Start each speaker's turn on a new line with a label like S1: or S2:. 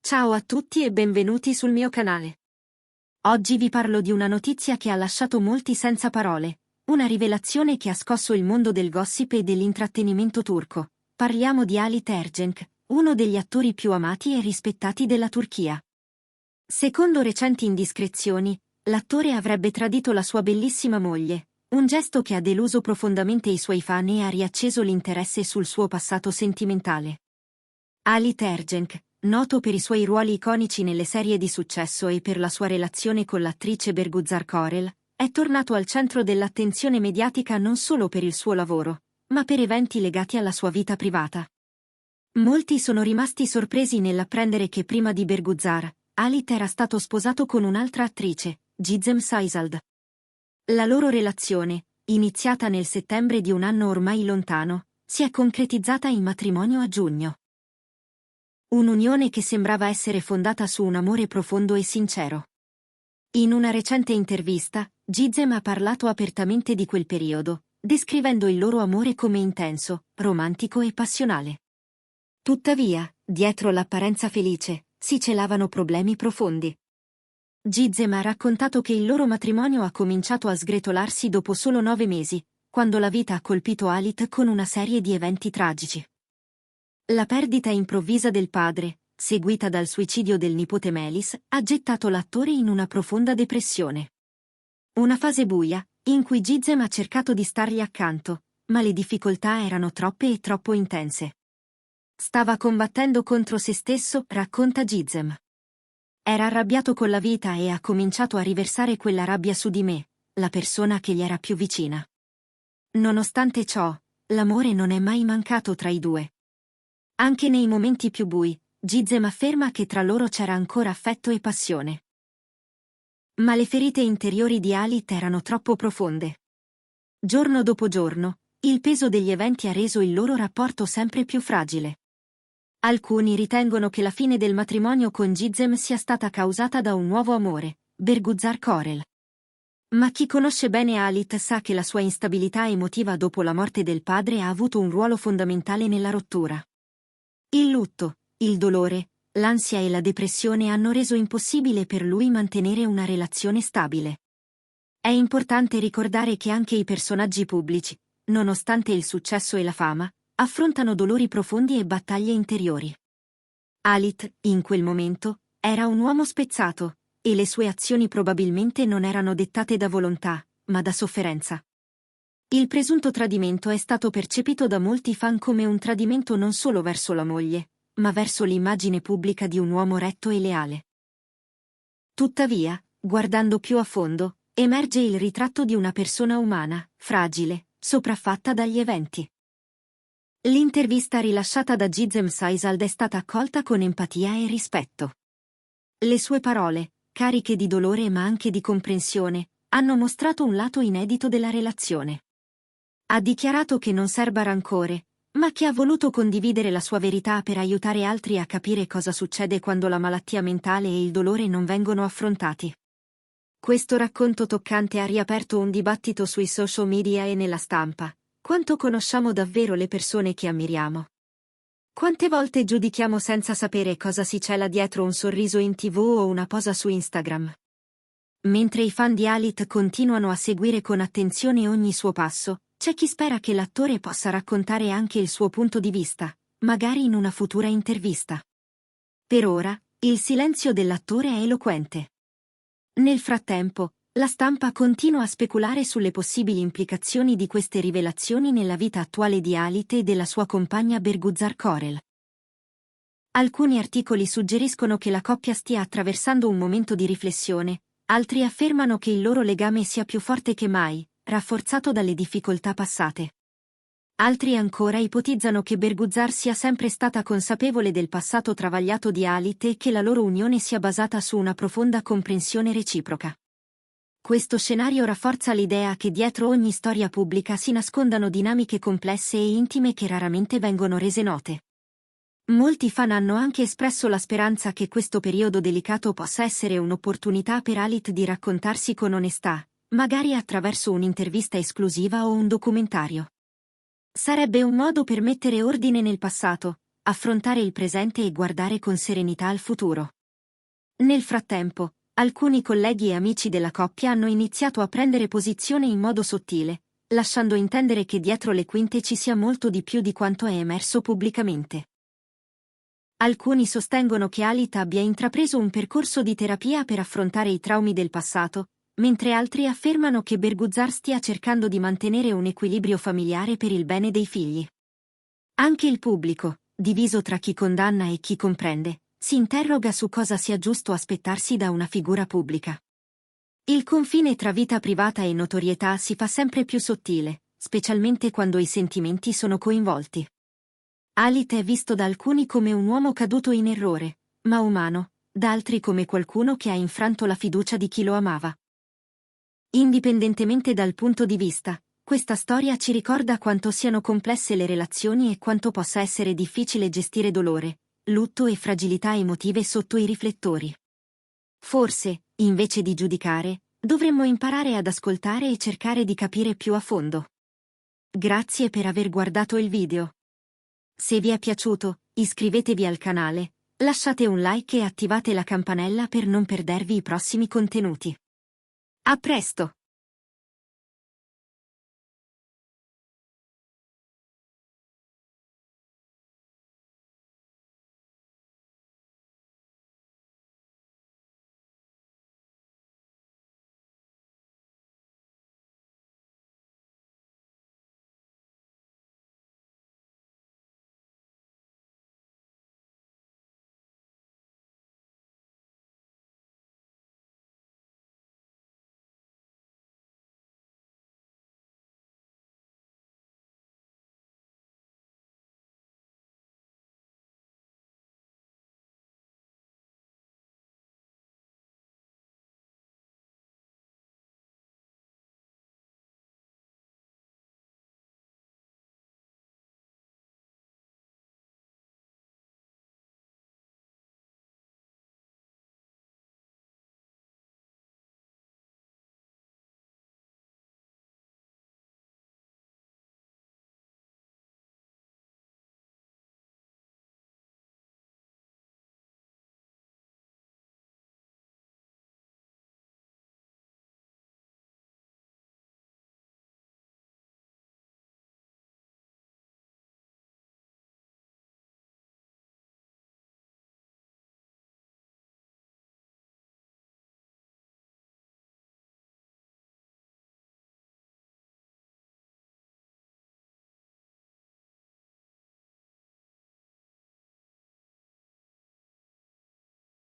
S1: Ciao a tutti e benvenuti sul mio canale. Oggi vi parlo di una notizia che ha lasciato molti senza parole, una rivelazione che ha scosso il mondo del gossip e dell'intrattenimento turco. Parliamo di Halit Ergenc, uno degli attori più amati e rispettati della Turchia. Secondo recenti indiscrezioni, l'attore avrebbe tradito la sua bellissima moglie, un gesto che ha deluso profondamente i suoi fan e ha riacceso l'interesse sul suo passato sentimentale. Halit Ergenc, noto per i suoi ruoli iconici nelle serie di successo e per la sua relazione con l'attrice Bergüzar Korel, è tornato al centro dell'attenzione mediatica non solo per il suo lavoro, ma per eventi legati alla sua vita privata. Molti sono rimasti sorpresi nell'apprendere che prima di Bergüzar, Halit era stato sposato con un'altra attrice, Gizem Saisald. La loro relazione, iniziata nel settembre di un anno ormai lontano, si è concretizzata in matrimonio a giugno. Un'unione che sembrava essere fondata su un amore profondo e sincero. In una recente intervista, Gizem ha parlato apertamente di quel periodo, descrivendo il loro amore come intenso, romantico e passionale. Tuttavia, dietro l'apparenza felice, si celavano problemi profondi. Gizem ha raccontato che il loro matrimonio ha cominciato a sgretolarsi dopo solo 9 mesi, quando la vita ha colpito Halit con una serie di eventi tragici. La perdita improvvisa del padre, seguita dal suicidio del nipote Melis, ha gettato l'attore in una profonda depressione. Una fase buia, in cui Gizem ha cercato di stargli accanto, ma le difficoltà erano troppe e troppo intense. Stava combattendo contro se stesso, racconta Gizem. Era arrabbiato con la vita e ha cominciato a riversare quella rabbia su di me, la persona che gli era più vicina. Nonostante ciò, l'amore non è mai mancato tra i due. Anche nei momenti più bui, Gizem afferma che tra loro c'era ancora affetto e passione. Ma le ferite interiori di Halit erano troppo profonde. Giorno dopo giorno, il peso degli eventi ha reso il loro rapporto sempre più fragile. Alcuni ritengono che la fine del matrimonio con Gizem sia stata causata da un nuovo amore, Bergüzar Korel. Ma chi conosce bene Halit sa che la sua instabilità emotiva dopo la morte del padre ha avuto un ruolo fondamentale nella rottura. Il lutto, il dolore, l'ansia e la depressione hanno reso impossibile per lui mantenere una relazione stabile. È importante ricordare che anche i personaggi pubblici, nonostante il successo e la fama, affrontano dolori profondi e battaglie interiori. Halit, in quel momento, era un uomo spezzato, e le sue azioni probabilmente non erano dettate da volontà, ma da sofferenza. Il presunto tradimento è stato percepito da molti fan come un tradimento non solo verso la moglie, ma verso l'immagine pubblica di un uomo retto e leale. Tuttavia, guardando più a fondo, emerge il ritratto di una persona umana, fragile, sopraffatta dagli eventi. L'intervista rilasciata da Gizem Saisald è stata accolta con empatia e rispetto. Le sue parole, cariche di dolore ma anche di comprensione, hanno mostrato un lato inedito della relazione. Ha dichiarato che non serba rancore, ma che ha voluto condividere la sua verità per aiutare altri a capire cosa succede quando la malattia mentale e il dolore non vengono affrontati. Questo racconto toccante ha riaperto un dibattito sui social media e nella stampa. Quanto conosciamo davvero le persone che ammiriamo? Quante volte giudichiamo senza sapere cosa si cela dietro un sorriso in TV o una posa su Instagram? Mentre i fan di Halit continuano a seguire con attenzione ogni suo passo, c'è chi spera che l'attore possa raccontare anche il suo punto di vista, magari in una futura intervista. Per ora, il silenzio dell'attore è eloquente. Nel frattempo, la stampa continua a speculare sulle possibili implicazioni di queste rivelazioni nella vita attuale di Halit e della sua compagna Bergüzar Korel. Alcuni articoli suggeriscono che la coppia stia attraversando un momento di riflessione, altri affermano che il loro legame sia più forte che mai, rafforzato dalle difficoltà passate. Altri ancora ipotizzano che Bergüzar sia sempre stata consapevole del passato travagliato di Halit e che la loro unione sia basata su una profonda comprensione reciproca. Questo scenario rafforza l'idea che dietro ogni storia pubblica si nascondano dinamiche complesse e intime che raramente vengono rese note. Molti fan hanno anche espresso la speranza che questo periodo delicato possa essere un'opportunità per Halit di raccontarsi con onestà, magari attraverso un'intervista esclusiva o un documentario. Sarebbe un modo per mettere ordine nel passato, affrontare il presente e guardare con serenità al futuro. Nel frattempo, alcuni colleghi e amici della coppia hanno iniziato a prendere posizione in modo sottile, lasciando intendere che dietro le quinte ci sia molto di più di quanto è emerso pubblicamente. Alcuni sostengono che Halit abbia intrapreso un percorso di terapia per affrontare i traumi del passato, mentre altri affermano che Berguzar stia cercando di mantenere un equilibrio familiare per il bene dei figli. Anche il pubblico, diviso tra chi condanna e chi comprende, si interroga su cosa sia giusto aspettarsi da una figura pubblica. Il confine tra vita privata e notorietà si fa sempre più sottile, specialmente quando i sentimenti sono coinvolti. Halit è visto da alcuni come un uomo caduto in errore, ma umano, da altri come qualcuno che ha infranto la fiducia di chi lo amava. Indipendentemente dal punto di vista, questa storia ci ricorda quanto siano complesse le relazioni e quanto possa essere difficile gestire dolore, lutto e fragilità emotive sotto i riflettori. Forse, invece di giudicare, dovremmo imparare ad ascoltare e cercare di capire più a fondo. Grazie per aver guardato il video. Se vi è piaciuto, iscrivetevi al canale, lasciate un like e attivate la campanella per non perdervi i prossimi contenuti. A presto!